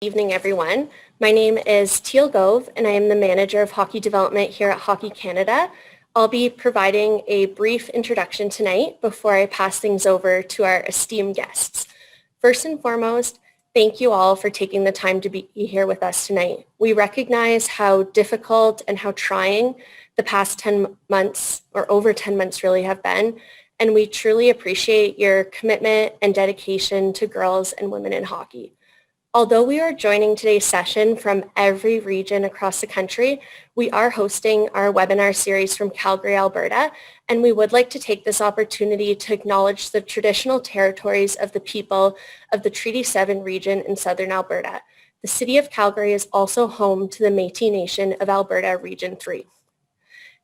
Evening, everyone. My name is Teal Gove, and I am the Manager of Hockey Development here at Hockey Canada. I'll be providing a brief introduction tonight before I pass things over to our esteemed guests. First and foremost, thank you all for taking the time to be here with us tonight. We recognize how difficult and how trying the past 10 months, or over 10 months really, have been, and we truly appreciate your commitment and dedication to girls and women in hockey. Although we are joining today's session from every region across the country, we are hosting our webinar series from Calgary, Alberta, and we would like to take this opportunity to acknowledge the traditional territories of the people of the Treaty 7 region in southern Alberta. The city of Calgary is also home to the Métis Nation of Alberta Region 3.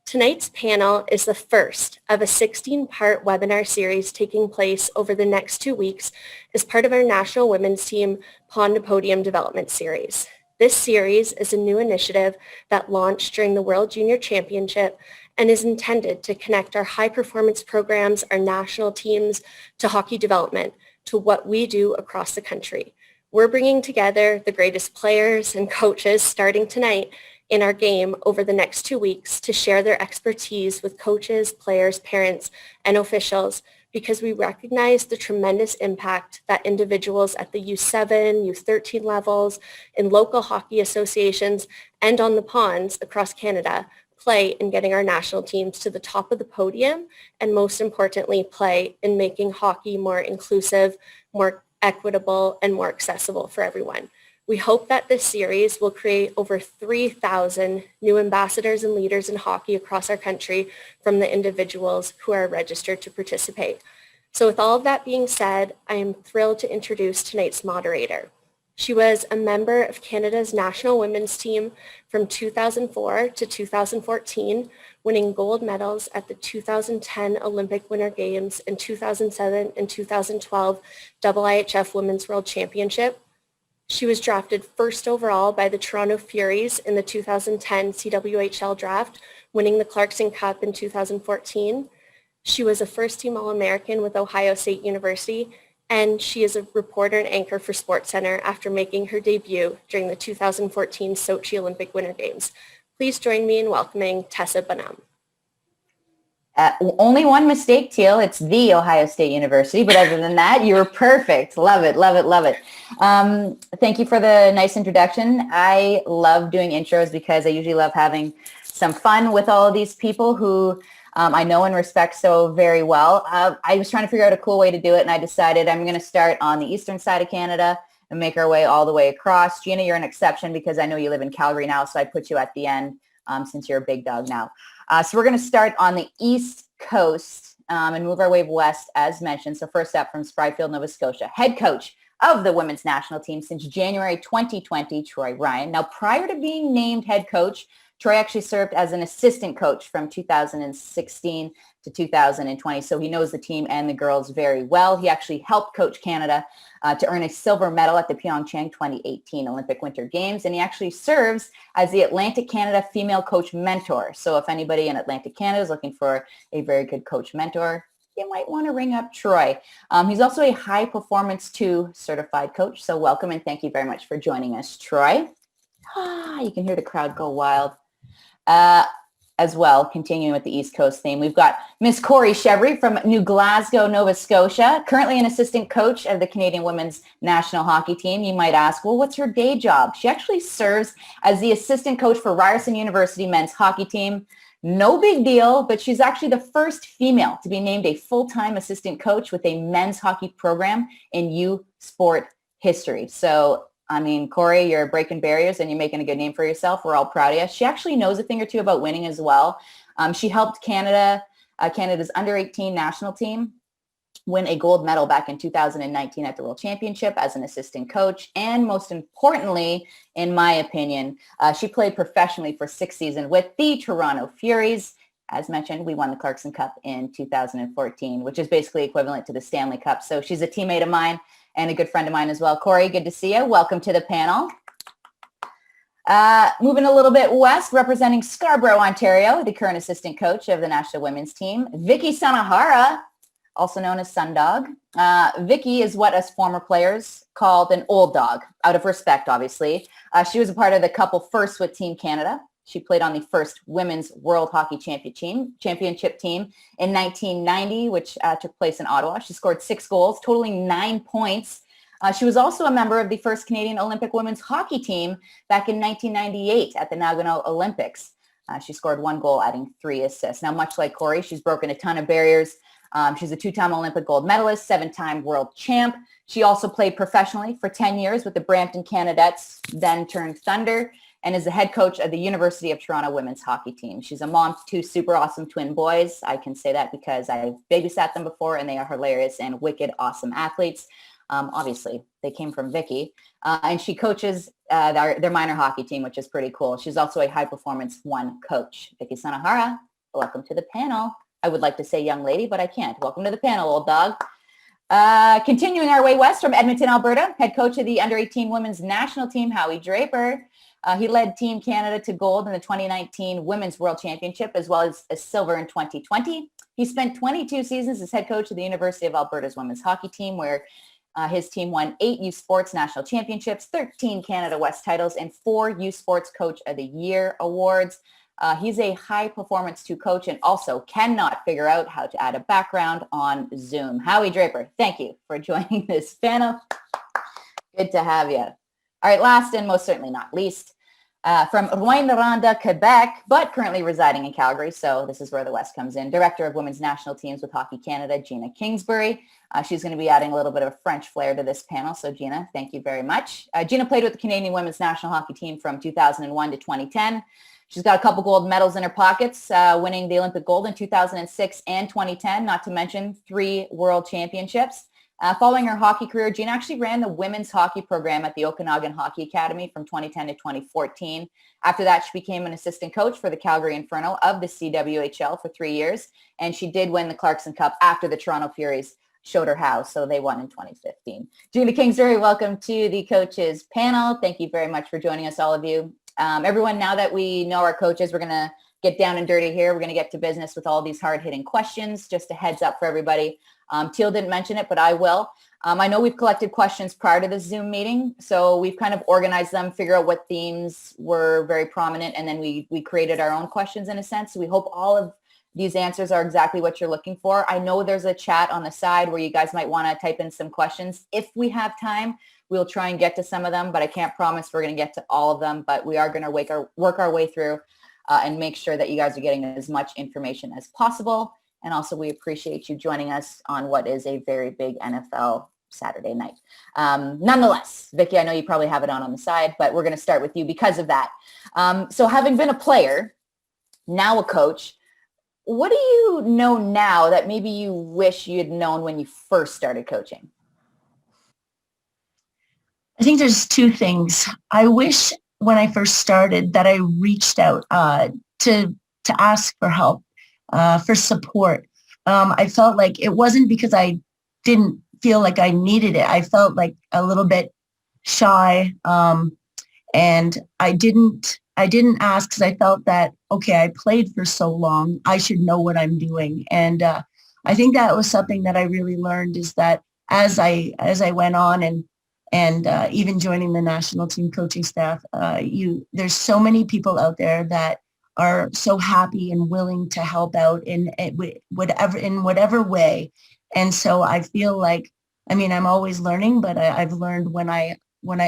Tonight's panel is the first of a 16-part webinar series taking place over the next 2 weeks as part of our National Women's Team Pond to Podium Development Series. This series is a new initiative that launched during the World Junior Championship and is intended to connect our high-performance programs, our national teams, to hockey development, to what we do across the country. We're bringing together the greatest players and coaches starting tonight in our game over the next 2 weeks to share their expertise with coaches, players, parents, and officials because we recognize the tremendous impact that individuals at the U7, U13 levels, in local hockey associations, and on the ponds across Canada play in getting our national teams to the top of the podium, and most importantly, play in making hockey more inclusive, more equitable, and more accessible for everyone. We hope that this series will create over 3,000 new ambassadors and leaders in hockey across our country from the individuals who are registered to participate. So with all of that being said, I am thrilled to introduce tonight's moderator. She was a member of Canada's national women's team from 2004 to 2014, winning gold medals at the 2010 Olympic Winter Games and 2007 and 2012 IIHF Women's World Championship. She was drafted first overall by the Toronto Furies in the 2010 CWHL Draft, winning the Clarkson Cup in 2014. She was a first-team All-American with Ohio State University, and she is a reporter and anchor for SportsCenter after making her debut during the 2014 Sochi Olympic Winter Games. Please join me in welcoming Tessa Bonhomme. Only one mistake, Teal. It's the Ohio State University, but other than that, you were perfect. Love it, love it, love it. Thank you for the nice introduction. I love doing intros because I usually love having some fun with all of these people who I know and respect so very well. I was trying to figure out a cool way to do it, and I decided I'm going to start on the eastern side of Canada and make our way all the way across. Gina, you're an exception because I know you live in Calgary now, so I put you at the end since you're a big dog now. So we're going to start on the East Coast and move our way west, as mentioned. So first up from Spryfield, Nova Scotia, head coach of the women's national team since January 2020, Troy Ryan. Now, prior to being named head coach, Troy actually served as an assistant coach from 2016 to 2020. So he knows the team and the girls very well. He actually helped coach Canada to earn a silver medal at the Pyeongchang 2018 Olympic Winter Games. And he actually serves as the Atlantic Canada female coach mentor. So if anybody in Atlantic Canada is looking for a very good coach mentor, you might want to ring up Troy. He's also a high performance 2 certified coach. So welcome and thank you very much for joining us, Troy. You can hear the crowd go wild. As well, continuing with the East Coast theme, we've got Miss Kori Cheverie from New Glasgow, Nova Scotia, currently an assistant coach of the Canadian women's national hockey team. You might ask, well, what's her day job? She actually serves as the assistant coach for Ryerson University men's hockey team. No big deal, but she's actually the first female to be named a full-time assistant coach with a men's hockey program in U Sport history. So I mean, Kori, you're breaking barriers and you're making a good name for yourself. We're all proud of you. She actually knows a thing or two about winning as well. She helped Canada's under-18 national team win a gold medal back in 2019 at the World Championship as an assistant coach. And most importantly, in my opinion, she played professionally for 6 seasons with the Toronto Furies. As mentioned, we won the Clarkson Cup in 2014, which is basically equivalent to the Stanley Cup. So she's a teammate of mine and a good friend of mine as well. Kori, good to see you. Welcome to the panel. Moving a little bit west, representing Scarborough, Ontario, the current assistant coach of the national women's team, Vicky Sanahara. also known as Sundog. Vicky is what us former players called an old dog, out of respect, obviously. She was a part of the couple first with Team Canada. She played on the first Women's World Hockey Championship team in 1990, which took place in Ottawa. She scored 6 goals, totaling 9 points. She was also a member of the first Canadian Olympic women's hockey team back in 1998 at the Nagano Olympics. She scored 1 goal, adding 3 assists. Now, much like Kori, she's broken a ton of barriers. She's a 2-time Olympic gold medalist, 7-time world champ. She also played professionally for 10 years with the Brampton Canadettes, then turned Thunder, and is the head coach of the University of Toronto women's hockey team. She's a mom to 2 super awesome twin boys. I can say that because I've babysat them before, and they are hilarious and wicked awesome athletes. Obviously, they came from Vicky. And she coaches their minor hockey team, which is pretty cool. She's also a high-performance 1 coach. Vicky Sanahara, welcome to the panel. I would like to say young lady, but I can't. Welcome to the panel, old dog. Continuing our way west from Edmonton, Alberta, head coach of the under-18 women's national team, Howie Draper. He led Team Canada to gold in the 2019 Women's World Championship, as well as a silver in 2020. He spent 22 seasons as head coach of the University of Alberta's women's hockey team, where his team won 8 U Sports National Championships, 13 Canada West titles, and 4 U Sports Coach of the Year awards. He's a high-performance 2 coach and also cannot figure out how to add a background on Zoom. Howie Draper, thank you for joining this panel. Good to have you. All right, last and most certainly not least, from Rouyn-Noranda, Quebec, but currently residing in Calgary, so this is where the West comes in. Director of Women's National Teams with Hockey Canada, Gina Kingsbury. She's going to be adding a little bit of a French flair to this panel, so Gina, thank you very much. Gina played with the Canadian Women's National Hockey Team from 2001 to 2010. She's got a couple gold medals in her pockets, winning the Olympic gold in 2006 and 2010, not to mention 3 world championships. Following her hockey career, Gina actually ran the women's hockey program at the Okanagan Hockey Academy from 2010 to 2014. After that, she became an assistant coach for the Calgary Inferno of the CWHL for 3 years, and she did win the Clarkson Cup after the Toronto Furies showed her how, so they won in 2015. Gina Kingsbury, welcome to the coaches panel. Thank you very much for joining us, all of you. Everyone, now that we know our coaches, we're going to get down and dirty here. We're going to get to business with all these hard-hitting questions. Just a heads up for everybody. Teal didn't mention it, but I will. I know we've collected questions prior to this Zoom meeting, so we've kind of organized them, figure out what themes were very prominent, and then we created our own questions in a sense. So we hope all of these answers are exactly what you're looking for. I know there's a chat on the side where you guys might want to type in some questions. If we have time, we'll try and get to some of them, but I can't promise we're going to get to all of them, but we are going to work our way through and make sure that you guys are getting as much information as possible. And also, we appreciate you joining us on what is a very big NFL Saturday night. Nonetheless, Vicky, I know you probably have it on the side, but we're going to start with you because of that. So having been a player, now a coach, what do you know now that maybe you wish you had known when you first started coaching? I think there's 2 things. I wish when I first started that I reached out to ask for help, for support. I felt like it wasn't because I didn't feel like I needed it. I felt like a little bit shy, and I didn't ask because I felt that, okay, I played for so long, I should know what I'm doing. And I think that was something that I really learned, is that as I went on and even joining the national team coaching staff, there's so many people out there that are so happy and willing to help out in whatever way. And so I feel like, I mean, I'm always learning, but I've learned when I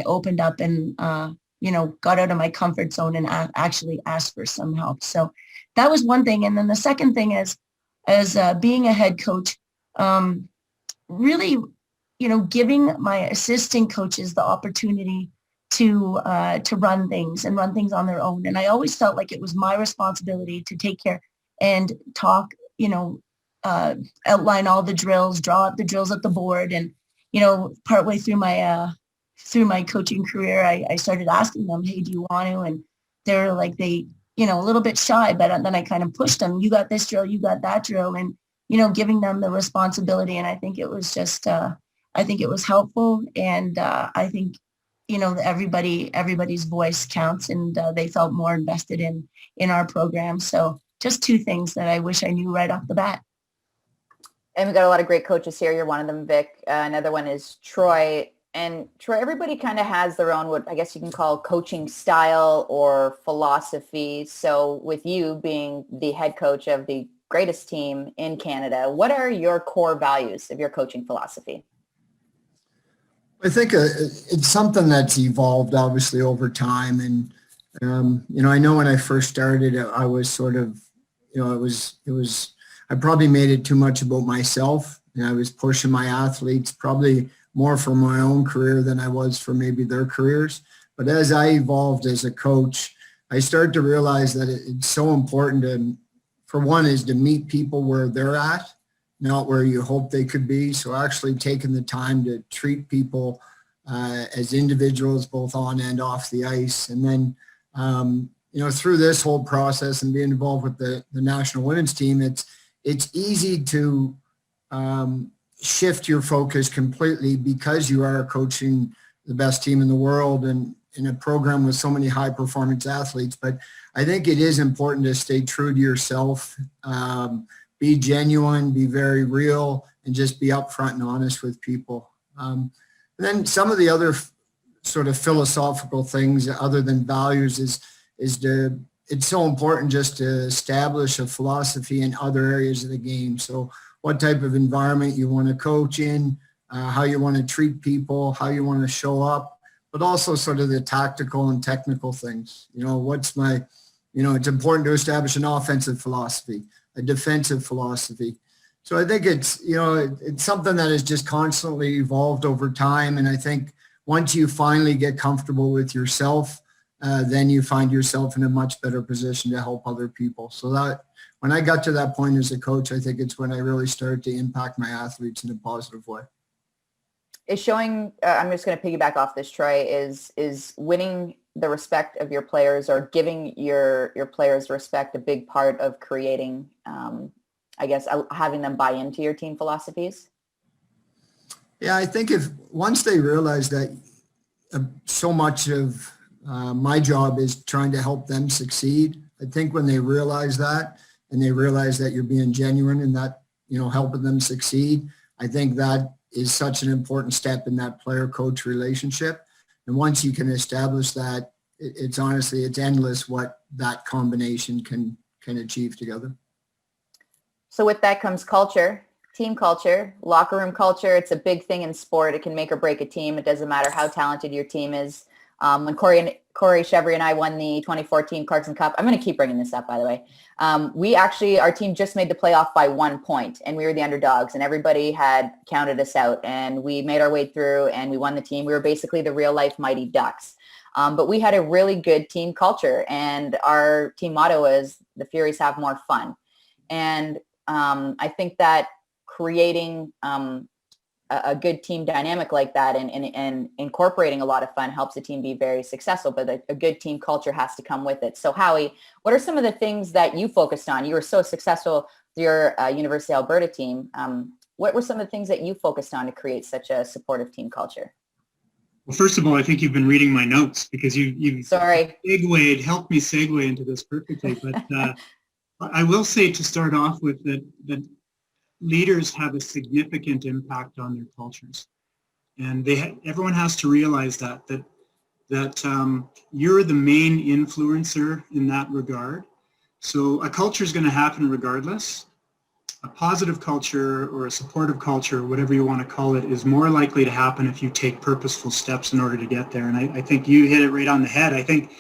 opened up and got out of my comfort zone and actually asked for some help. So that was one thing. And then the second thing is, as being a head coach, really, giving my assistant coaches the opportunity to run things on their own. And I always felt like it was my responsibility to take care and talk, outline all the drills, draw up the drills at the board. And, partway through my coaching career, I started asking them, hey, do you want to? And they're like, a little bit shy, but then I kind of pushed them. You got this drill, you got that drill, and, giving them the responsibility. And I think it was just, I think it was helpful. And I think, everybody's voice counts, and they felt more invested in our program. So just 2 things that I wish I knew right off the bat. And we got a lot of great coaches here. You're one of them, Vic. Another one is Troy. And Troy, everybody kind of has their own, what I guess you can call coaching style or philosophy. So with you being the head coach of the greatest team in Canada, what are your core values of your coaching philosophy? I think it's something that's evolved obviously over time. And, I know when I first started, I was sort of, I probably made it too much about myself, and I was pushing my athletes probably more for my own career than I was for maybe their careers. But as I evolved as a coach, I started to realize that it's so important to, for one, is to meet people where they're at, not where you hope they could be. So actually taking the time to treat people as individuals, both on and off the ice. And then, through this whole process and being involved with the national women's team, it's easy to shift your focus completely because you are coaching the best team in the world and in a program with so many high performance athletes. But I think it is important to stay true to yourself, be genuine, be very real, and just be upfront and honest with people. And then some of the other sort of philosophical things other than values it's so important just to establish a philosophy in other areas of the game. So what type of environment you want to coach in, how you want to treat people, how you want to show up, but also sort of the tactical and technical things. It's important to establish an offensive philosophy, a defensive philosophy. So I think it's something that has just constantly evolved over time. And I think once you finally get comfortable with yourself, then you find yourself in a much better position to help other people. So that when I got to that point as a coach, I think it's when I really started to impact my athletes in a positive way. Is showing, I'm just going to piggyback off this, Troy, is winning the respect of your players or giving your players respect a big part of creating, having them buy into your team philosophies? Yeah, I think once they realize that so much of my job is trying to help them succeed, I think when they realize that and they realize that you're being genuine and that, helping them succeed, I think that is such an important step in that player-coach relationship. And once you can establish that, it's endless what that combination can achieve together. So with that comes culture, team culture, locker room culture. It's a big thing in sport. It can make or break a team. It doesn't matter how talented your team is. When Kori, Cheverie, and I won the 2014 Clarkson Cup, I'm going to keep bringing this up, by the way. Our team just made the playoff by 1 point, and we were the underdogs, and everybody had counted us out, and we made our way through, and we won the team. We were basically the real-life Mighty Ducks. But we had a really good team culture, and our team motto is, the Furies have more fun. And I think that creating a good team dynamic like that and incorporating a lot of fun helps a team be very successful, but a good team culture has to come with it. So Howie, what are some of the things that you focused on? You were so successful with your University of Alberta team. What were some of the things that you focused on to create such a supportive team culture? Well, first of all, I think you've been reading my notes because you've helped me segue into this perfectly. But I will say to start off with that leaders have a significant impact on their cultures, and everyone has to realize that you're the main influencer in that regard. So a culture is going to happen regardless. A positive culture or a supportive culture, whatever you want to call it, is more likely to happen if you take purposeful steps in order to get there. And I think you hit it right on the head. I think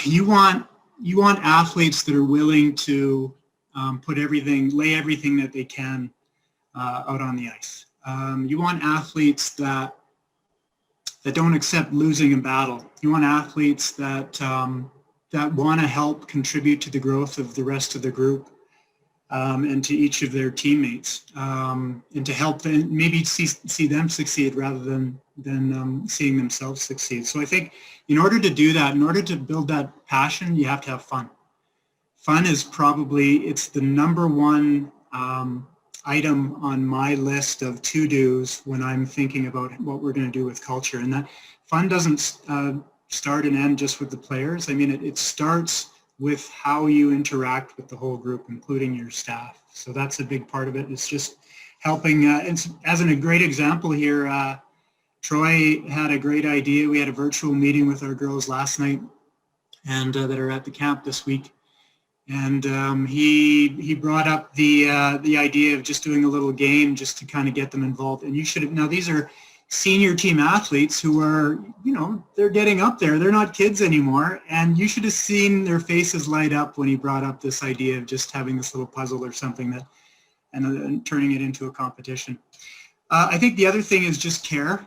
you want athletes that are willing to lay everything that they can out on the ice. You want athletes that don't accept losing in battle. You want athletes that want to help contribute to the growth of the rest of the group. And to each of their teammates, and to help them maybe see them succeed rather than seeing themselves succeed. So I think in order to do that, in order to build that passion, you have to have fun. Fun is it's the number one item on my list of to-dos when I'm thinking about what we're going to do with culture. And that fun doesn't start and end just with the players. I mean, it starts with how you interact with the whole group, including your staff. So that's a big part of it. It's just helping. As a great example here, Troy had a great idea. We had a virtual meeting with our girls last night and that are at the camp this week. And he brought up the idea of just doing a little game just to kind of get them involved. And you should have, now these are senior team athletes who are, they're getting up there. They're not kids anymore. And you should have seen their faces light up when he brought up this idea of just having this little puzzle or something and turning it into a competition. I think the other thing is just care.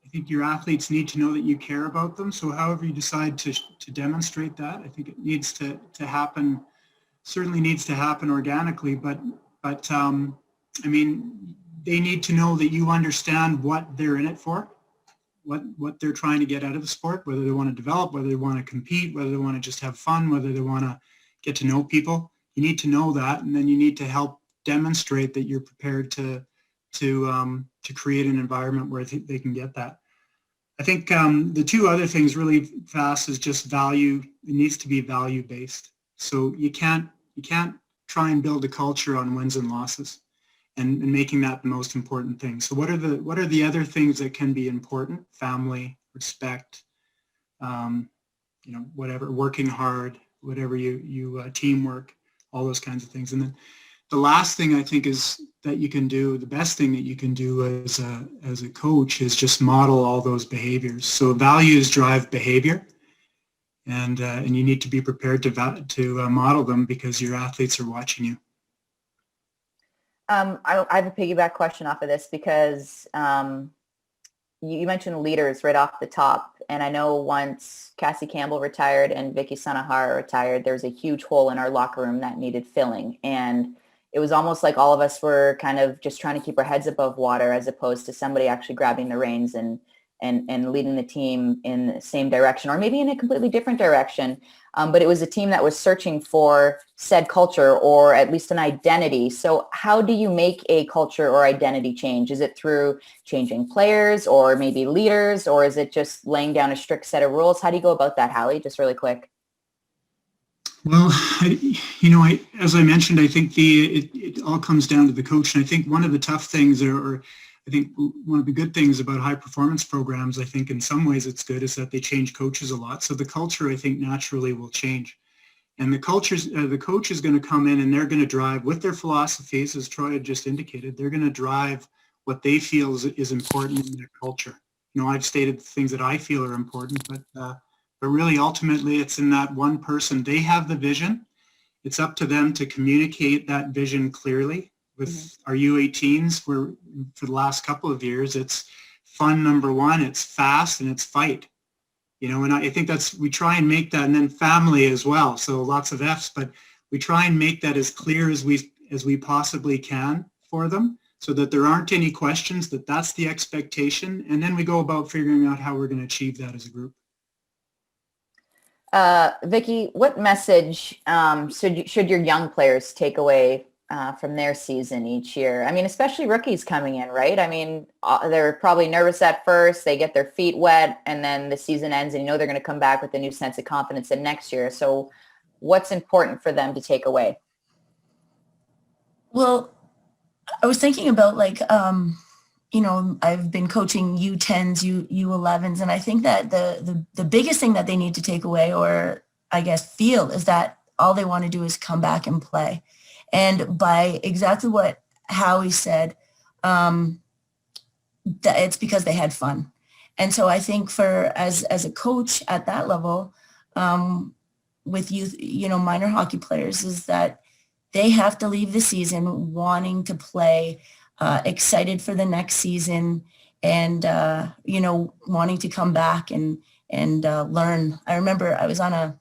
I think your athletes need to know that you care about them. So however you decide to demonstrate that, I think it needs to happen, certainly needs to happen organically, but they need to know that you understand what they're in it for, what they're trying to get out of the sport, whether they want to develop, whether they want to compete, whether they want to just have fun, whether they want to get to know people. You need to know that, and then you need to help demonstrate that you're prepared to create an environment where they can get that. I think the two other things really fast is just value. It needs to be value based. So you can't try and build a culture on wins and losses and making that the most important thing. So what are the other things that can be important? Family, respect, whatever, working hard, whatever you teamwork, all those kinds of things. And then the last thing I think is that you can do, the best thing that you can do as a coach is just model all those behaviors. So values drive behavior, and you need to be prepared to model them because your athletes are watching you. I have a piggyback question off of this because you mentioned leaders right off the top, and I know once Cassie Campbell retired and Vicky Sanahara retired, there was a huge hole in our locker room that needed filling, and it was almost like all of us were kind of just trying to keep our heads above water as opposed to somebody actually grabbing the reins and leading the team in the same direction or maybe in a completely different direction. But it was a team that was searching for said culture or at least an identity. So how do you make a culture or identity change? Is it through changing players or maybe leaders, or is it just laying down a strict set of rules? How do you go about that, Hallie? Just really quick. Well, as I mentioned, I think it all comes down to the coach. And I think one of the tough things, or I think one of the good things about high performance programs, I think in some ways it's good, is that they change coaches a lot. So the culture, I think, naturally will change. And the coach is going to come in and they're going to drive with their philosophies, as Troy had just indicated, they're going to drive what they feel is important in their culture. I've stated the things that I feel are important, but really ultimately it's in that one person. They have the vision. It's up to them to communicate that vision clearly. With our U18s, where for the last couple of years, it's fun, number one, it's fast, and it's fight. And I think we try and make that, and then family as well. So lots of F's, but we try and make that as clear as we possibly can for them so that there aren't any questions, that's the expectation. And then we go about figuring out how we're going to achieve that as a group. Vicky, what message should your young players take away from their season each year? I mean, especially rookies coming in, right? I mean, they're probably nervous at first, they get their feet wet, and then the season ends and they're going to come back with a new sense of confidence in next year. So what's important for them to take away? Well, I was thinking about I've been coaching U10s, U11s, and I think that the biggest thing that they need to take away, or I guess feel, is that all they want to do is come back and play. And by exactly what Howie said, that it's because they had fun. And so I think as a coach at that level, with youth, minor hockey players, is that they have to leave the season wanting to play, excited for the next season, and wanting to come back and learn. I remember I was on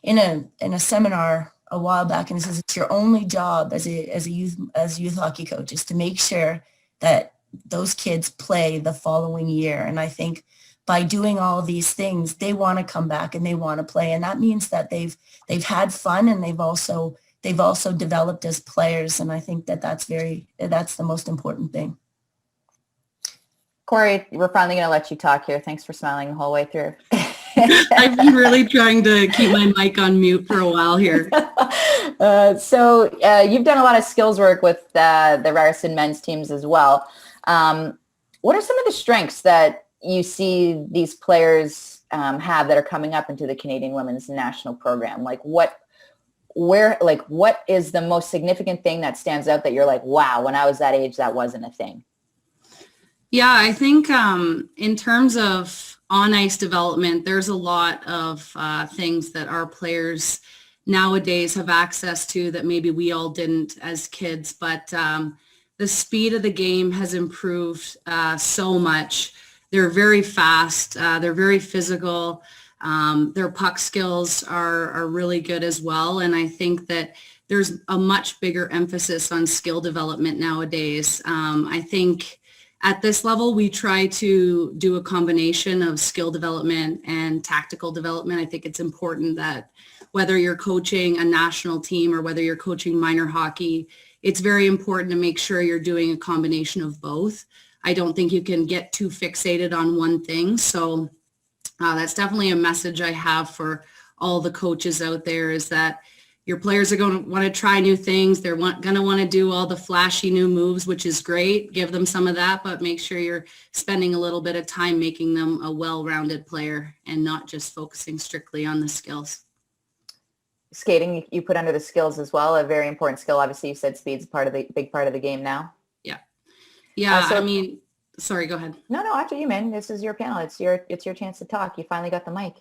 in a seminar a while back, and it says it's your only job as a youth hockey coach is to make sure that those kids play the following year. And I think by doing all of these things, they want to come back and they want to play, and that means that they've had fun and they've also developed as players. And I think that's the most important thing. Kori, we're finally going to let you talk here. Thanks for smiling the whole way through. I've been really trying to keep my mic on mute for a while here. So you've done a lot of skills work with the Ryerson men's teams as well. What are some of the strengths that you see these players have that are coming up into the Canadian women's national program? Like what is the most significant thing that stands out that you're like, wow, when I was that age, that wasn't a thing? Yeah, I think in terms of on-ice development, there's a lot of things that our players nowadays have access to that maybe we all didn't as kids, but the speed of the game has improved so much. They're very fast, they're very physical, their puck skills are really good as well, and I think that there's a much bigger emphasis on skill development nowadays. I think at this level, we try to do a combination of skill development and tactical development. I think it's important that whether you're coaching a national team or whether you're coaching minor hockey, it's very important to make sure you're doing a combination of both. I don't think you can get too fixated on one thing. So that's definitely a message I have for all the coaches out there, is that your players are going to want to try new things. They're going to want to do all the flashy new moves, which is great. Give them some of that, but make sure you're spending a little bit of time making them a well-rounded player and not just focusing strictly on the skills. Skating, you put under the skills as well, a very important skill. Obviously, you said speed's big part of the game now. Yeah. Yeah, I mean, sorry, go ahead. No, after you, man. This is your panel. It's your chance to talk. You finally got the mic.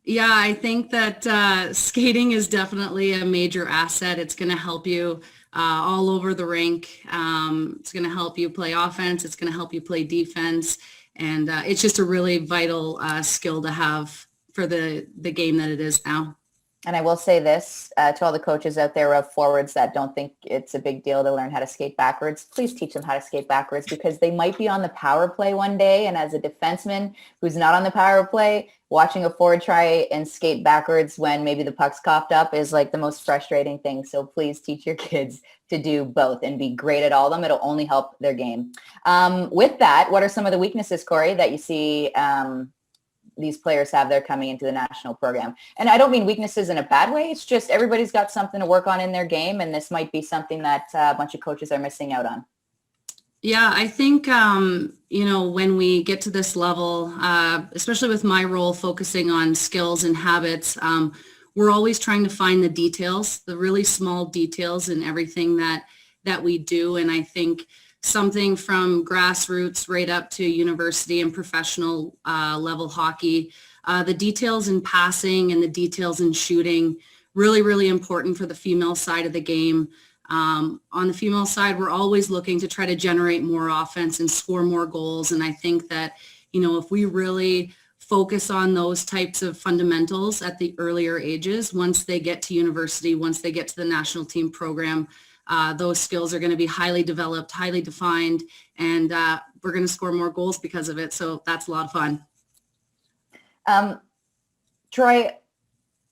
Yeah, I think that skating is definitely a major asset. It's going to help you all over the rink. It's going to help you play offense. It's going to help you play defense. And it's just a really vital skill to have for the game that it is now. And I will say this to all the coaches out there of forwards that don't think it's a big deal to learn how to skate backwards. Please teach them how to skate backwards, because they might be on the power play one day. And as a defenseman who's not on the power play, watching a forward try and skate backwards when maybe the puck's coughed up is like the most frustrating thing. So please teach your kids to do both and be great at all of them. It'll only help their game. With that, what are some of the weaknesses, Kori, that you see these players have they're coming into the national program? And I don't mean weaknesses in a bad way. It's just everybody's got something to work on in their game, and this might be something that a bunch of coaches are missing out on. Yeah, I think, when we get to this level, especially with my role focusing on skills and habits, we're always trying to find the details, the really small details in everything that we do. And I think something from grassroots right up to university and professional level hockey, the details in passing and the details in shooting, really, really important for the female side of the game. On the female side, we're always looking to try to generate more offense and score more goals. And I think that, if we really focus on those types of fundamentals at the earlier ages, once they get to university, once they get to the national team program, those skills are going to be highly developed, highly defined, and we're going to score more goals because of it. So that's a lot of fun. Troy,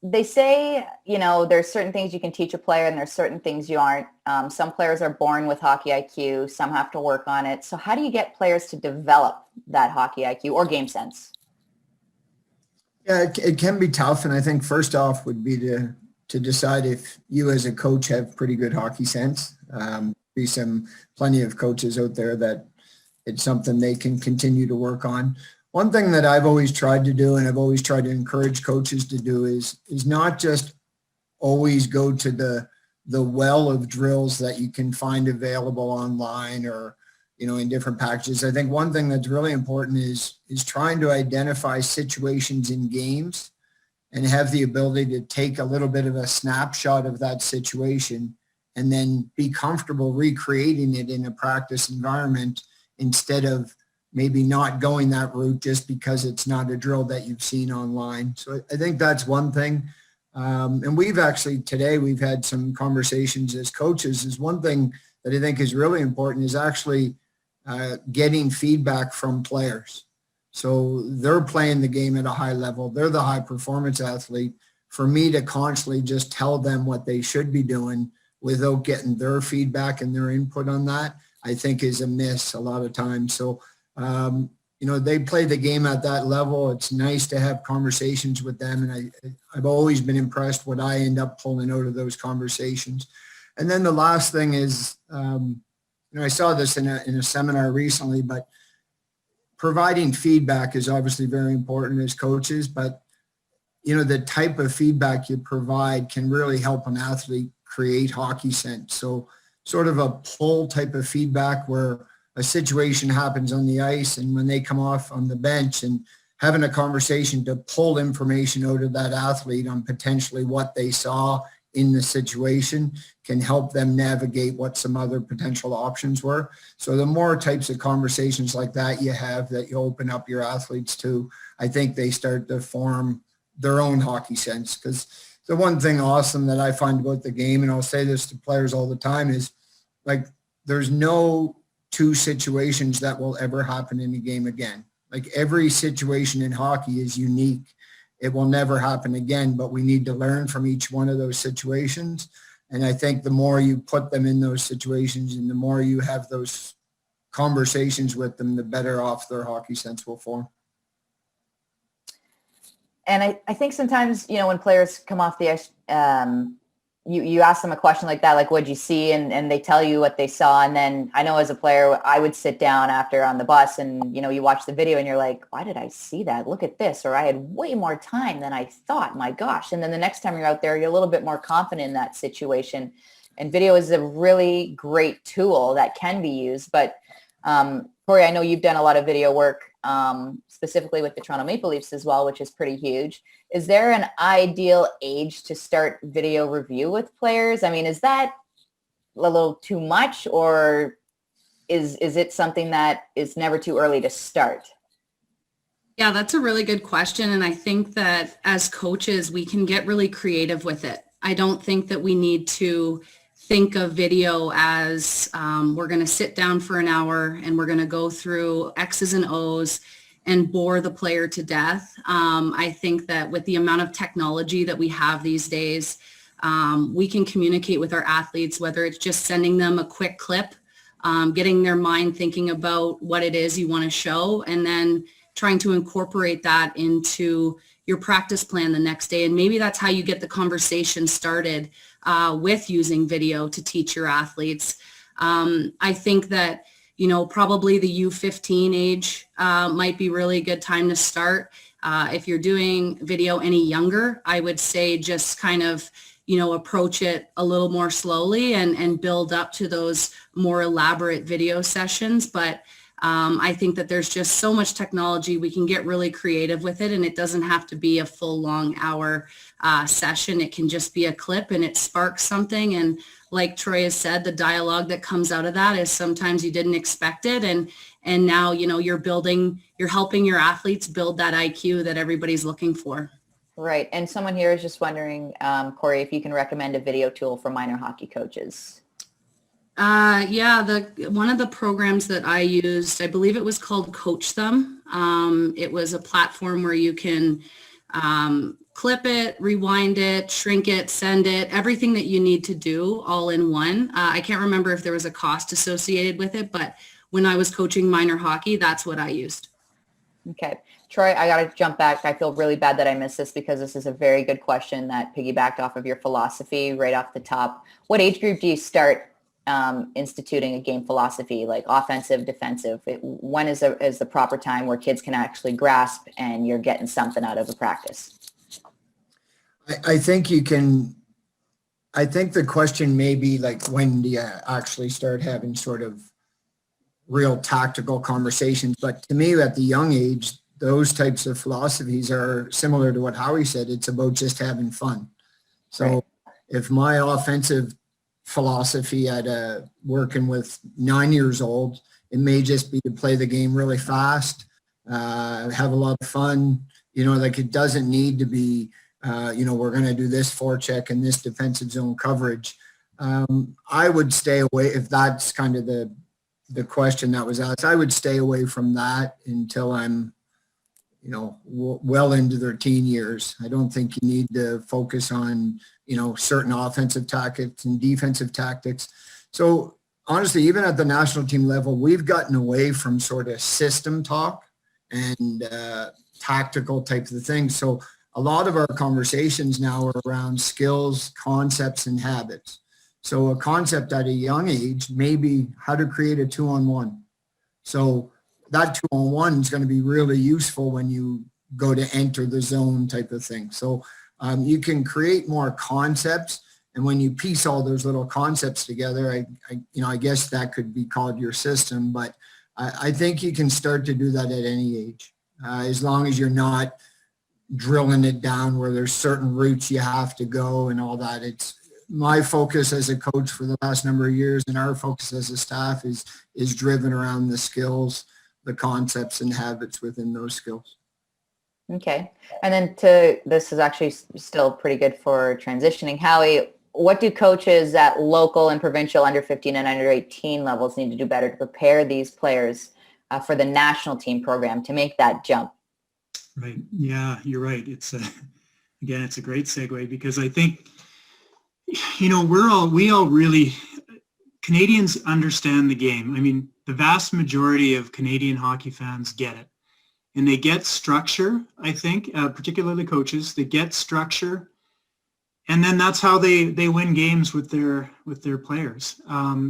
they say, there's certain things you can teach a player and there's certain things you aren't. Some players are born with hockey IQ. Some have to work on it. So how do you get players to develop that hockey IQ or game sense? Yeah, it can be tough. And I think first off would be to decide if you as a coach have pretty good hockey sense. Be plenty of coaches out there that it's something they can continue to work on. One thing that I've always tried to do, and I've always tried to encourage coaches to do, is not just always go to the well of drills that you can find available online or, in different packages. I think one thing that's really important is trying to identify situations in games and have the ability to take a little bit of a snapshot of that situation and then be comfortable recreating it in a practice environment instead of maybe not going that route just because it's not a drill that you've seen online. So I think that's one thing. And we've had some conversations as coaches. Is one thing that I think is really important is actually getting feedback from players. So they're playing the game at a high level. They're the high performance athlete. For me to constantly just tell them what they should be doing without getting their feedback and their input on that, I think is a miss a lot of times. So they play the game at that level. It's nice to have conversations with them. And I've always been impressed what I end up pulling out of those conversations. And then the last thing is, I saw this in a seminar recently, but providing feedback is obviously very important as coaches, but the type of feedback you provide can really help an athlete create hockey sense. So sort of a pull type of feedback where a situation happens on the ice, and when they come off on the bench, and having a conversation to pull information out of that athlete on potentially what they saw in the situation can help them navigate what some other potential options were. So the more types of conversations like that you have, that you open up your athletes to, I think they start to form their own hockey sense. Because the one thing awesome that I find about the game, and I'll say this to players all the time, is like there's no two situations that will ever happen in a game again. Like every situation in hockey is unique. It will never happen again, but we need to learn from each one of those situations. And I think the more you put them in those situations and the more you have those conversations with them, the better off their hockey sense will form. And I think sometimes, when players come off the ice, you ask them a question like that, like, what'd you see? And they tell you what they saw. And then I know as a player, I would sit down after on the bus and, you watch the video and you're like, why did I see that? Look at this. Or I had way more time than I thought. My gosh. And then the next time you're out there, you're a little bit more confident in that situation. And video is a really great tool that can be used. But Kori, I know you've done a lot of video work, specifically with the Toronto Maple Leafs as well, which is pretty huge. Is there an ideal age to start video review with players? I mean, is that a little too much, or is it something that is never too early to start? Yeah, that's a really good question. And I think that as coaches, we can get really creative with it. I don't think that we need to think of video as we're going to sit down for an hour and we're going to go through X's and O's and bore the player to death. I think that with the amount of technology that we have these days, we can communicate with our athletes, whether it's just sending them a quick clip, getting their mind thinking about what it is you want to show, and then trying to incorporate that into your practice plan the next day. And maybe that's how you get the conversation started with using video to teach your athletes. I think that probably the U15 age might be really a good time to start. If you're doing video any younger, I would say just kind of, approach it a little more slowly and build up to those more elaborate video sessions. But I think that there's just so much technology. We can get really creative with it, and it doesn't have to be a full long hour session. It can just be a clip and it sparks something. And like Troy has said, the dialogue that comes out of that is sometimes you didn't expect it. And now, you're helping your athletes build that IQ that everybody's looking for. Right. And someone here is just wondering, Kori, if you can recommend a video tool for minor hockey coaches. One of the programs that I used, I believe it was called Coach Them. It was a platform where you can clip it, rewind it, shrink it, send it, everything that you need to do all in one. I can't remember if there was a cost associated with it, but when I was coaching minor hockey, that's what I used. Okay. Troy, I got to jump back. I feel really bad that I missed this because this is a very good question that piggybacked off of your philosophy right off the top. What age group do you start instituting a game philosophy, like offensive, defensive? When is the proper time where kids can actually grasp and you're getting something out of a practice? I think the question may be like, when do you actually start having sort of real tactical conversations? But to me, at the young age, those types of philosophies are similar to what Howie said. It's about just having fun. So right. If my offensive philosophy at working with 9 years old, it may just be to play the game really fast, have a lot of fun, like it doesn't need to be, we're going to do this forecheck and this defensive zone coverage. I would stay away, if that's kind of the question that was asked, I would stay away from that until I'm, well into their teen years. I don't think you need to focus on, certain offensive tactics and defensive tactics. So honestly, even at the national team level, we've gotten away from sort of system talk and tactical types of things. So a lot of our conversations now are around skills, concepts, and habits. So a concept at a young age may be how to create a 2-on-1. So that 2-on-1 is going to be really useful when you go to enter the zone type of thing. So you can create more concepts, and when you piece all those little concepts together, I guess that could be called your system. But I think you can start to do that at any age, as long as you're not drilling it down where there's certain routes you have to go and all that. It's my focus as a coach for the last number of years, and our focus as a staff is driven around the skills, the concepts, and habits within those skills. Okay. And then this is actually still pretty good for transitioning. Howie, what do coaches at local and provincial under 15 and under 18 levels need to do better to prepare these players for the national team program to make that jump? Right. Yeah, you're right. It's it's a great segue, because I think, we all really, Canadians understand the game. I mean, the vast majority of Canadian hockey fans get it, and they get structure. I think, particularly coaches, they get structure, and then that's how they win games with their players,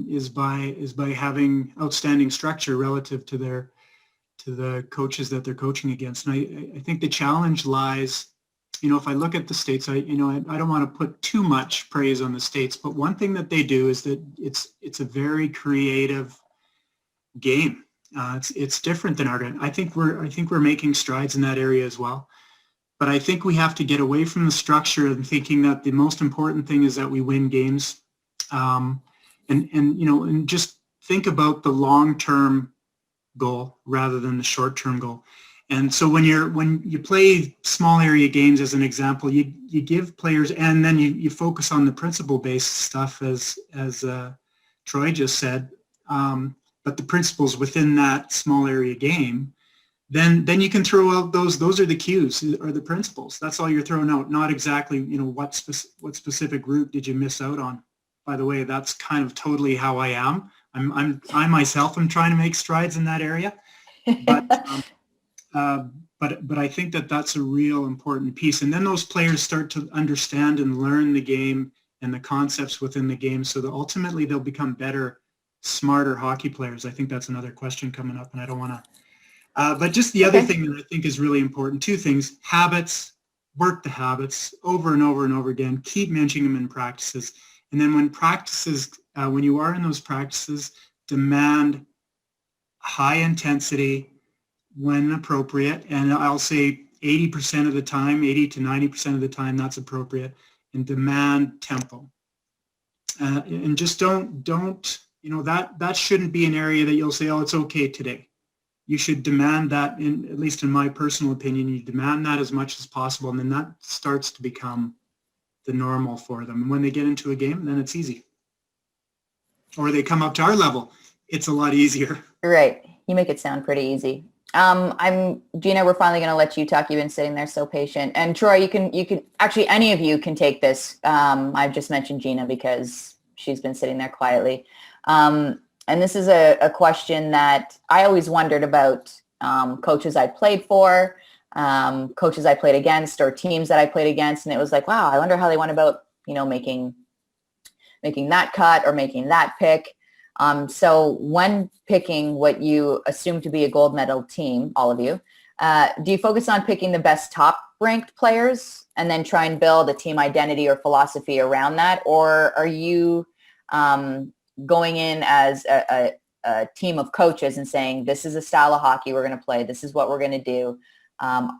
is by having outstanding structure relative to the coaches that they're coaching against. And I think the challenge lies, if I look at the States, I don't want to put too much praise on the States, but one thing that they do is that it's a very creative game. It's different than our game. I think we're making strides in that area as well. But I think we have to get away from the structure and thinking that the most important thing is that we win games, and just think about the long-term goal rather than the short-term goal. And so when you play small area games, as an example, you give players, and then you focus on the principle-based stuff, as Troy just said, but the principles within that small area game, then you can throw out those are the cues, or the principles. That's all you're throwing out, not exactly what specific route did you miss out on. By the way, that's kind of totally how I am. I myself am trying to make strides in that area, but I think that's a real important piece. And then those players start to understand and learn the game and the concepts within the game, so that ultimately they'll become better, smarter hockey players. I think that's another question coming up, and I don't want to. But just the other thing that I think is really important, two things: habits, work the habits over and over and over again, keep mentioning them in practices. And then when you are in those practices, demand high intensity when appropriate. And I'll say 80% of the time, 80 to 90% of the time, that's appropriate. And demand tempo. And just don't, that shouldn't be an area that you'll say, oh, it's okay today. You should demand that, at least in my personal opinion, you demand that as much as possible. And then that starts to become the normal for them. And when they get into a game, then it's easy. Or they come up to our level, it's a lot easier. Right. You make it sound pretty easy. Gina, we're finally going to let you talk. You've been sitting there so patient. And Troy, you can actually, any of you can take this. I've just mentioned Gina because she's been sitting there quietly. And this is a question that I always wondered about coaches I played for, coaches I played against, or teams that I played against. And it was like, wow, I wonder how they went about, making that cut or making that pick. So when picking what you assume to be a gold medal team, all of you, do you focus on picking the best top-ranked players and then try and build a team identity or philosophy around that? Or are you going in as a team of coaches and saying, this is a style of hockey we're going to play, this is what we're going to do,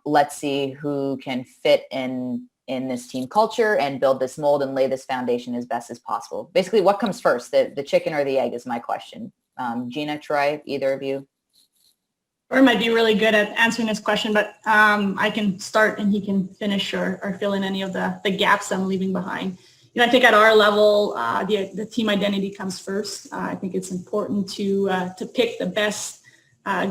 let's see who can fit in this team culture and build this mold and lay this foundation as best as possible? Basically, what comes first, the chicken or the egg, is my question. Gina, Troy, either of you? Troy might be really good at answering this question, but I can start and he can finish or fill in any of the gaps I'm leaving behind. I think at our level, the team identity comes first. I think it's important to pick the best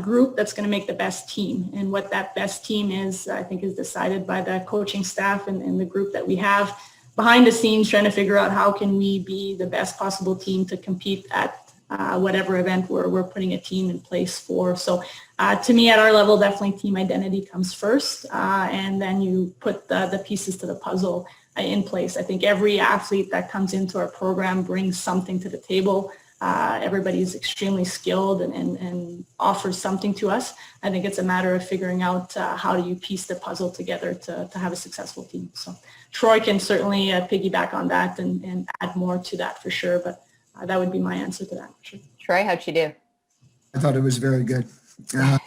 group that's going to make the best team. And what that best team is, I think, is decided by the coaching staff and the group that we have behind the scenes, trying to figure out how can we be the best possible team to compete at whatever event we're putting a team in place for. So to me, at our level, definitely team identity comes first, and then you put the pieces to the puzzle in place. I think every athlete that comes into our program brings something to the table. Everybody's extremely skilled and offers something to us. I think it's a matter of figuring out how do you piece the puzzle together to have a successful team. So Troy can certainly piggyback on that and add more to that for sure, but that would be my answer to that. Sure. Troy, how'd she do? I thought it was very good. I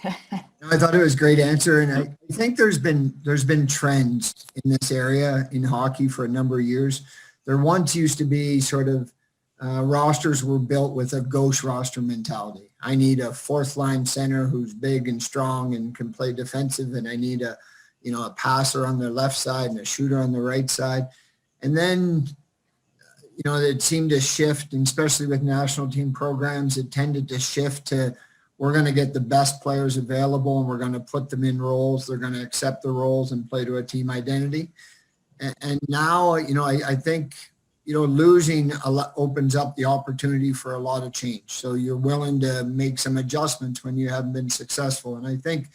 thought it was a great answer, and I think there's been trends in this area in hockey for a number of years. There once used to be sort of rosters were built with a ghost roster mentality. I need a fourth line center who's big and strong and can play defensive, and I need a passer on the left side and a shooter on the right side. And then, it seemed to shift, and especially with national team programs, it tended to shift to we're going to get the best players available and we're going to put them in roles. They're going to accept the roles and play to a team identity. And now, I think, losing a lot opens up the opportunity for a lot of change. So you're willing to make some adjustments when you haven't been successful. And I think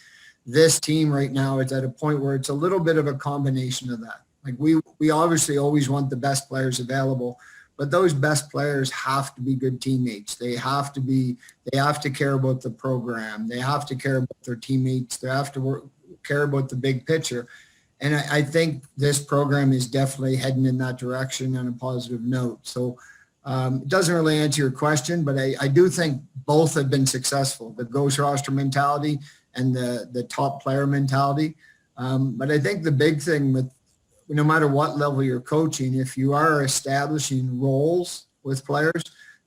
this team right now is at a point where it's a little bit of a combination of that. Like we obviously always want the best players available, but those best players have to be good teammates. They have to care about the program. They have to care about their teammates. They have to care about the big picture. And I think this program is definitely heading in that direction on a positive note. So it doesn't really answer your question, but I do think both have been successful, the ghost roster mentality and the top player mentality. But I think the big thing with, no matter what level you're coaching, if you are establishing roles with players,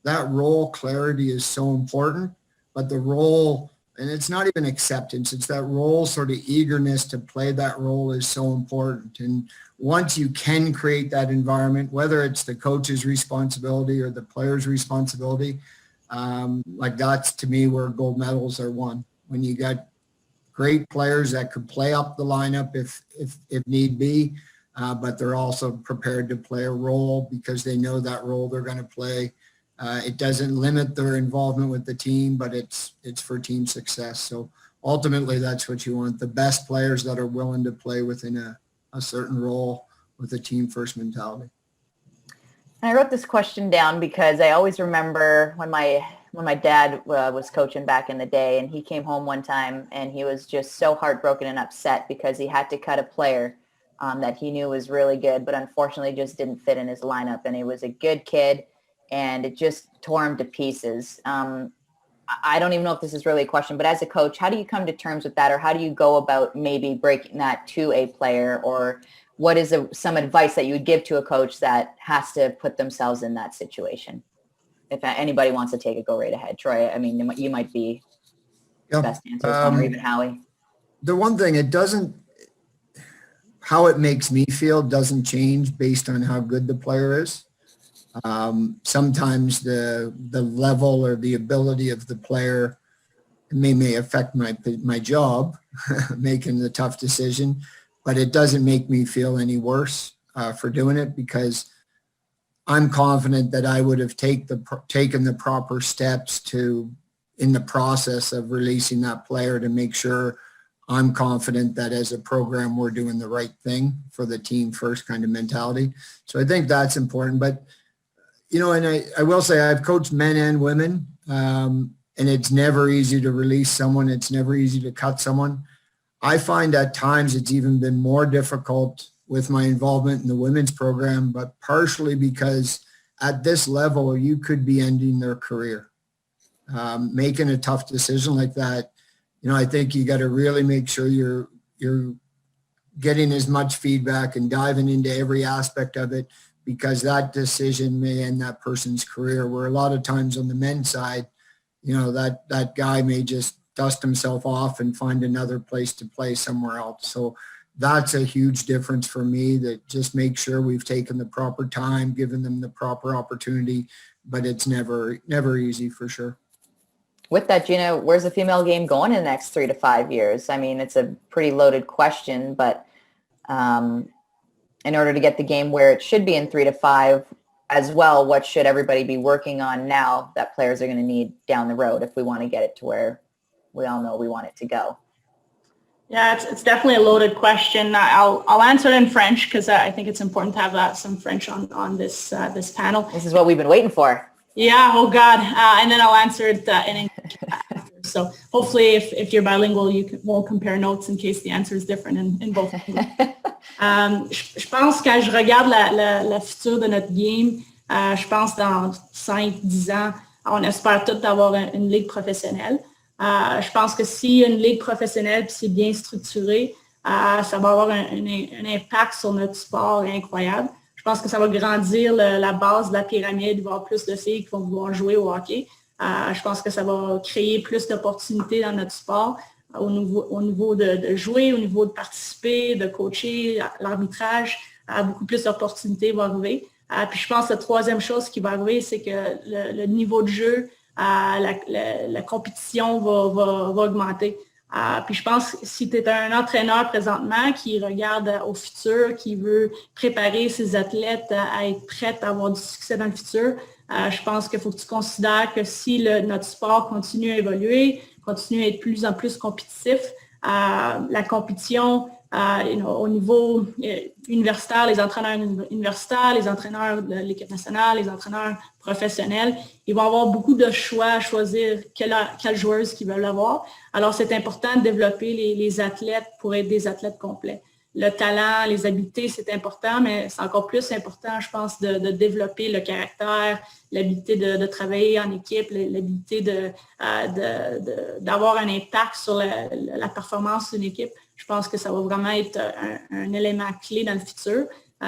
that role clarity is so important. But the role, and it's not even acceptance, it's that role sort of eagerness to play that role is so important. And once you can create that environment, whether it's the coach's responsibility or the player's responsibility, like that's to me where gold medals are won. When you got great players that could play up the lineup if need be, but they're also prepared to play a role because they know that role they're going to play. It doesn't limit their involvement with the team, but it's for team success. So ultimately, that's what you want, the best players that are willing to play within a certain role with a team first mentality. I wrote this question down because I always remember when my dad was coaching back in the day, and he came home one time and he was just so heartbroken and upset because he had to cut a player that he knew was really good, but unfortunately just didn't fit in his lineup. And he was a good kid, and it just tore him to pieces. I don't even know if this is really a question, but as a coach, how do you come to terms with that, or how do you go about maybe breaking that to a player, or what is some advice that you would give to a coach that has to put themselves in that situation? If anybody wants to take it, go right ahead. Troy, I mean, you might be the best answers, or even Howie. The one thing, how it makes me feel doesn't change based on how good the player is. Sometimes the level or the ability of the player may affect my job, making the tough decision, but it doesn't make me feel any worse for doing it, because I'm confident that I would have taken the proper steps in the process of releasing that player to make sure I'm confident that as a program, we're doing the right thing for the team first kind of mentality. So I think that's important. But, and I will say I've coached men and women, and it's never easy to release someone. It's never easy to cut someone. I find at times it's even been more difficult with my involvement in the women's program, but partially because at this level, you could be ending their career. Making a tough decision like that, I think you got to really make sure you're getting as much feedback and diving into every aspect of it, because that decision may end that person's career, where a lot of times on the men's side, that guy may just dust himself off and find another place to play somewhere else. So that's a huge difference for me, that just make sure we've taken the proper time, given them the proper opportunity, but it's never easy for sure. With that, Gina, where's the female game going in the next 3 to 5 years? I mean, it's a pretty loaded question, but in order to get the game where it should be in 3 to 5, as well, what should everybody be working on now that players are going to need down the road if we want to get it to where we all know we want it to go? Yeah, it's definitely a loaded question. I'll answer it in French because I think it's important to have some French on this panel. This is what we've been waiting for. Yeah, oh God. And then I'll answer it in English after. So hopefully if you're bilingual, we'll compare notes in case the answer is different in both. Je pense quand je regarde la future de notre game, je pense dans 5-10 ans, on espère tous avoir une ligue professionnelle. Je pense que s'il y a une ligue professionnelle et c'est bien structuré, ça va avoir un impact sur notre sport incroyable. Je pense que ça va grandir la base de la pyramide. Il va y avoir plus de filles qui vont vouloir jouer au hockey. Je pense que ça va créer plus d'opportunités dans notre sport au niveau de jouer, au niveau de participer, de coacher, l'arbitrage. Beaucoup plus d'opportunités vont arriver. Puis je pense que la troisième chose qui va arriver, c'est que le niveau de jeu, la compétition va augmenter. Puis je pense que si tu es un entraîneur présentement qui regarde au futur, qui veut préparer ses athlètes à être prêts à avoir du succès dans le futur, je pense qu'il faut que tu considères que si notre sport continue à évoluer, continue à être de plus en plus compétitif, la compétition au niveau universitaire, les entraîneurs universitaires, les entraîneurs de l'équipe nationale, les entraîneurs professionnels, ils vont avoir beaucoup de choix à choisir quelle joueuse qu'ils veulent avoir. Alors, c'est important de développer les athlètes pour être des athlètes complets. Le talent, les habiletés, c'est important, mais c'est encore plus important, je pense, de développer le caractère, l'habilité de travailler en équipe, l'habilité d'avoir un impact sur la performance d'une équipe. Je pense que ça va vraiment être un élément clé dans le futur.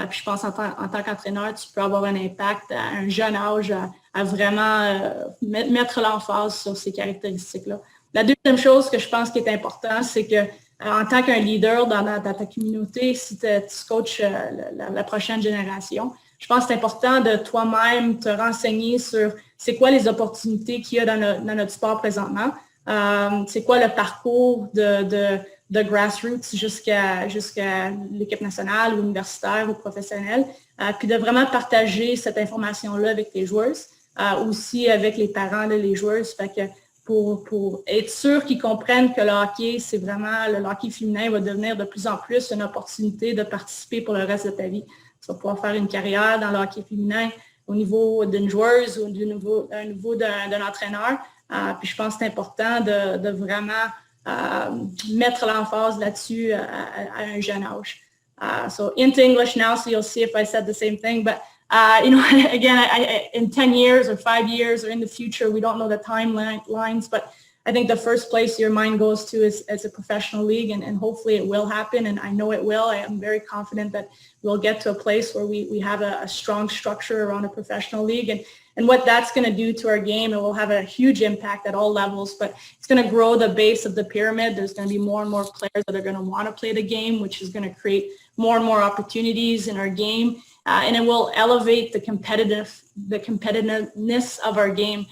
Puis je pense en tant qu'entraîneur, tu peux avoir un impact à un jeune âge à vraiment mettre l'emphase sur ces caractéristiques-là. La deuxième chose que je pense qui est important, c'est que en tant qu'un leader dans ta communauté, si tu coaches la prochaine génération, je pense que c'est important de toi-même te renseigner sur c'est quoi les opportunités qu'il y a dans notre sport présentement, c'est quoi le parcours de grassroots jusqu'à l'équipe nationale ou universitaire ou professionnelle, puis de vraiment partager cette information-là avec tes joueuses, aussi avec les parents des joueuses. Fait que pour être sûr qu'ils comprennent que le hockey, c'est vraiment, le hockey féminin va devenir de plus en plus une opportunité de participer pour le reste de ta vie. Tu vas pouvoir faire une carrière dans le hockey féminin au niveau d'une joueuse ou au niveau d'un entraîneur. Puis je pense que c'est important de vraiment mettre l'emphase là-dessus à un jeune âge. So into English now, so you'll see if I said the same thing. But again, in 10 years or 5 years or in the future, we don't know the timelines, but I think the first place your mind goes to is a professional league, and hopefully it will happen, and I know it will. I am very confident that we'll get to a place where we have a strong structure around a professional league, and what that's going to do to our game, it will have a huge impact at all levels, but it's going to grow the base of the pyramid. There's going to be more and more players that are going to want to play the game, which is going to create more and more opportunities in our game. And it will elevate the competitiveness of our game.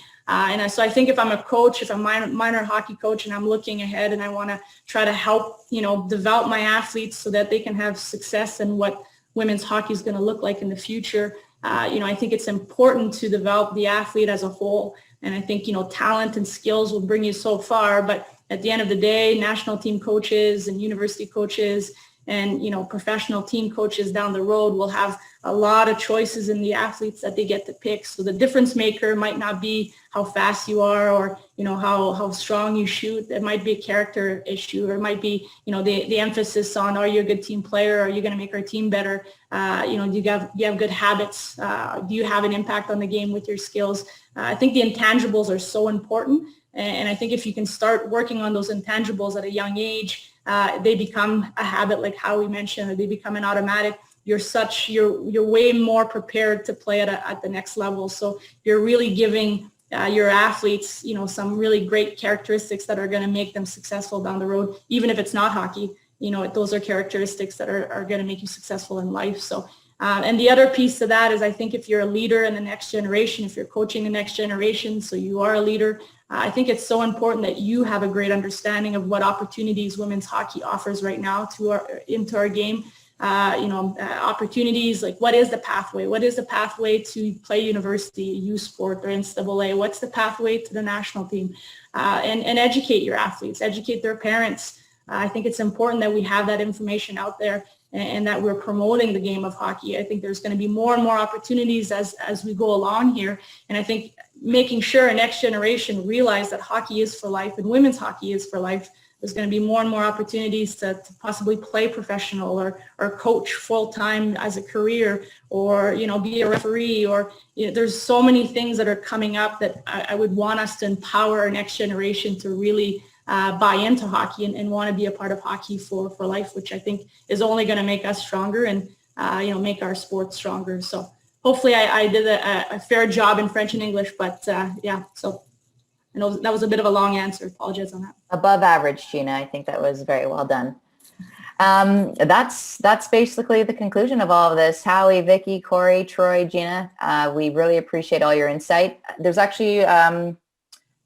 So I think if I'm a coach, if I'm a minor hockey coach and I'm looking ahead and I want to try to help, develop my athletes so that they can have success in what women's hockey is going to look like in the future, I think it's important to develop the athlete as a whole. And I think, talent and skills will bring you so far. But at the end of the day, national team coaches and university coaches and, professional team coaches down the road will have a lot of choices in the athletes that they get to pick. So the difference maker might not be how fast you are or, how strong you shoot. It might be a character issue, or it might be, the emphasis on, are you a good team player? Are you going to make our team better? Do you have good habits? Do you have an impact on the game with your skills? I think the intangibles are so important. And I think if you can start working on those intangibles at a young age, they become a habit, like how we mentioned, or they become an automatic. You're way more prepared to play at the next level. So you're really giving your athletes, some really great characteristics that are going to make them successful down the road, even if it's not hockey. Those are characteristics that are going to make you successful in life. So, and the other piece to that is, I think if you're a leader in the next generation, if you're coaching the next generation, so you are a leader, I think it's so important that you have a great understanding of what opportunities women's hockey offers right now into our game. opportunities, like what is the pathway? What is the pathway to play university, youth sport, or NCAA? What's the pathway to the national team? And educate your athletes, educate their parents. I think it's important that we have that information out there and that we're promoting the game of hockey. I think there's going to be more and more opportunities as we go along here. And I think making sure a next generation realize that hockey is for life and women's hockey is for life. There's going to be more and more opportunities to possibly play professional or coach full-time as a career, or, be a referee, or there's so many things that are coming up that I would want us to empower our next generation to really buy into hockey and want to be a part of hockey for life, which I think is only going to make us stronger and, make our sport stronger. So hopefully I did a fair job in French and English, but so I know that was a bit of a long answer. Apologize on that. Above average, Gina. I think that was very well done. That's basically the conclusion of all of this. Howie, Vicky, Kori, Troy, Gina, we really appreciate all your insight. There's actually,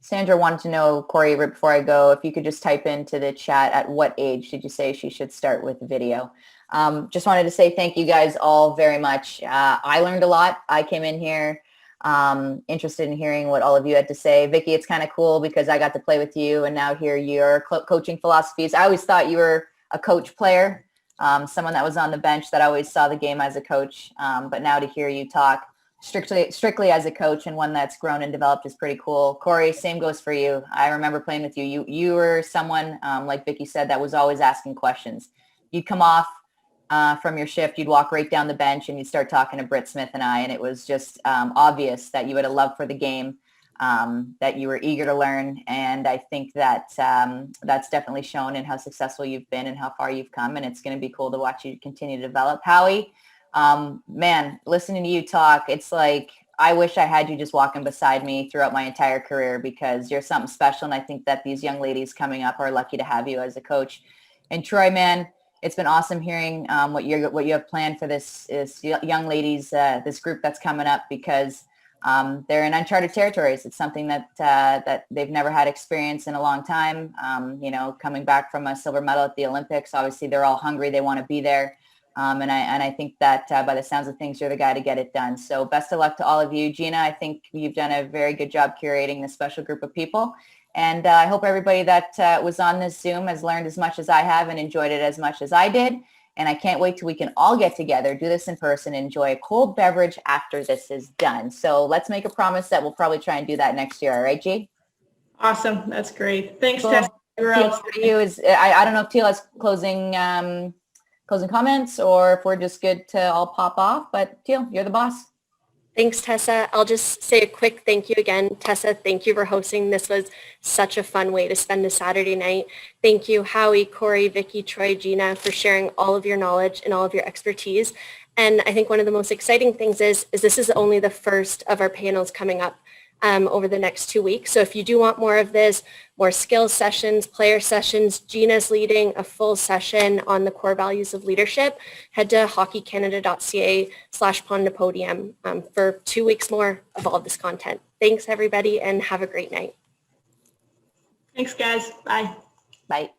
Sandra wanted to know, Kori, right before I go, if you could just type into the chat, at what age did you say she should start with video? Just wanted to say thank you guys all very much. I learned a lot. I came in here interested in hearing what all of you had to say. Vicky, it's kind of cool because I got to play with you and now hear your coaching philosophies. I always thought you were a coach player, someone that was on the bench that always saw the game as a coach. But now to hear you talk strictly as a coach and one that's grown and developed is pretty cool. Kori, same goes for you. I remember playing with you. You were someone, like Vicky said, that was always asking questions. You'd come off from your shift, you'd walk right down the bench and you'd start talking to Britt Smith and I, and it was just obvious that you had a love for the game, that you were eager to learn. And I think that that's definitely shown in how successful you've been and how far you've come. And it's going to be cool to watch you continue to develop. Howie, man, listening to you talk, it's like, I wish I had you just walking beside me throughout my entire career, because you're something special. And I think that these young ladies coming up are lucky to have you as a coach. And Troy, man, it's been awesome hearing what you have planned for this young ladies, this group that's coming up, because they're in uncharted territories. It's something that they've never had experience in a long time. Coming back from a silver medal at the Olympics, obviously they're all hungry. They want to be there. And I think that by the sounds of things, you're the guy to get it done. So best of luck to all of you. Gina, I think you've done a very good job curating this special group of people. And I hope everybody that was on this Zoom has learned as much as I have and enjoyed it as much as I did. And I can't wait till we can all get together, do this in person, enjoy a cold beverage after this is done. So let's make a promise that we'll probably try and do that next year. All right, G? Awesome. That's great. Thanks, Cool. Tessa. Teal, for you is, I don't know if Teal has closing comments or if we're just good to all pop off, but Teal, you're the boss. Thanks, Tessa. I'll just say a quick thank you again. Tessa, thank you for hosting. This was such a fun way to spend a Saturday night. Thank you, Howie, Kori, Vicky, Troy, Gina, for sharing all of your knowledge and all of your expertise. And I think one of the most exciting things is this is only the first of our panels coming up over the next 2 weeks. So if you do want more of this, more skills sessions, player sessions, Gina's leading a full session on the core values of leadership, head to hockeycanada.ca/Podium for 2 weeks more of all this content. Thanks, everybody, and have a great night. Thanks, guys. Bye. Bye.